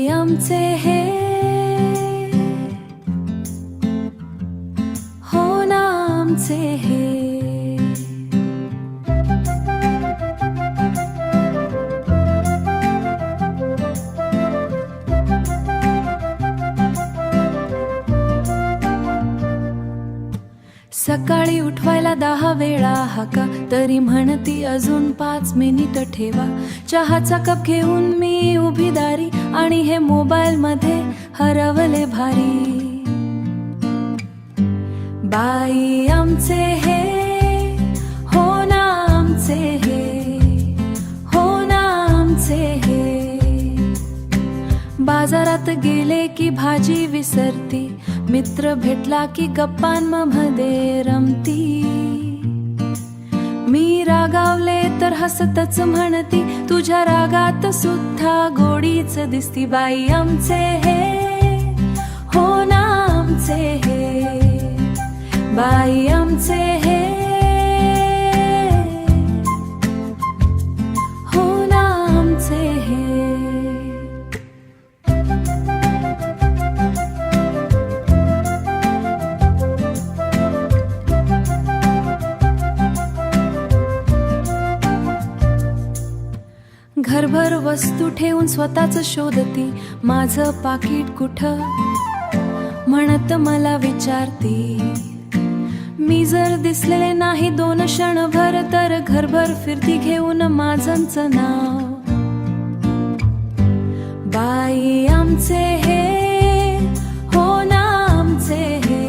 आमचे हे, हो ना आमचे हे. सकाळी उठवायला 10 वेळा हाका, तरी म्हणती अजून 5 मिनिट ठेवा. चहाचा कप घेऊन मी उभी दारी, आणि हे मोबाईल मध्ये हरवले भारी. बाई आमचे हे, हो ना आमचे हे, हो ना आमचे हे. बाजारात गेले की भाजी विसरती, मित्र भेटला की गप्पांमध्ये रमती. मी रागावले तर हसतच म्हणती, तुझ्या रागात सुद्धा गोडीच दिसती. बाई आमचे हे, हो ना आमचे हे, बाई आमचे हे, हो ना आमचे हे. घरभर वस्तू ठेवून स्वतःच शोधती, माझं पाकीट कुठं म्हणत मला विचारती. मी जर दिसले नाही 2 क्षणभर, तर घरभर फिरती घेऊन माझंच नाव. बाई आमचे हे, हो ना आमचे हे,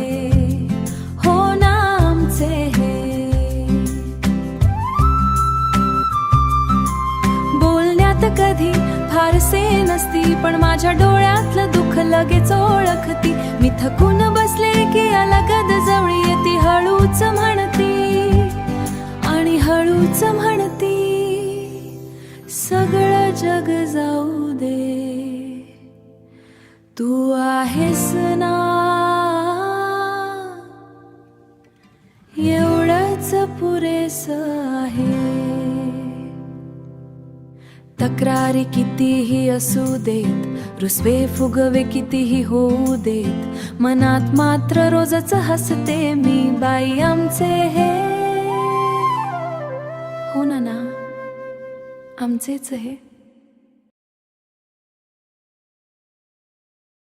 हो ना आमचे हे. कधी फारसे नसती, पण माझ्या डोळ्यातलं दुःख लगेच ओळखती. मी थकून बसले की अलगद जवळी येती, हळूच म्हणती आणि हळूच म्हणती, सगळं जग जाऊ दे, तू आहेस ना, एवढंच पुरेसं आहे. तक्रारी कितीही असू देत, रुसवे फुगवे कितीही होऊ देत, मनात मात्र रोजच हसते मी. बाई आमचे हे, हो ना आमचेच हे.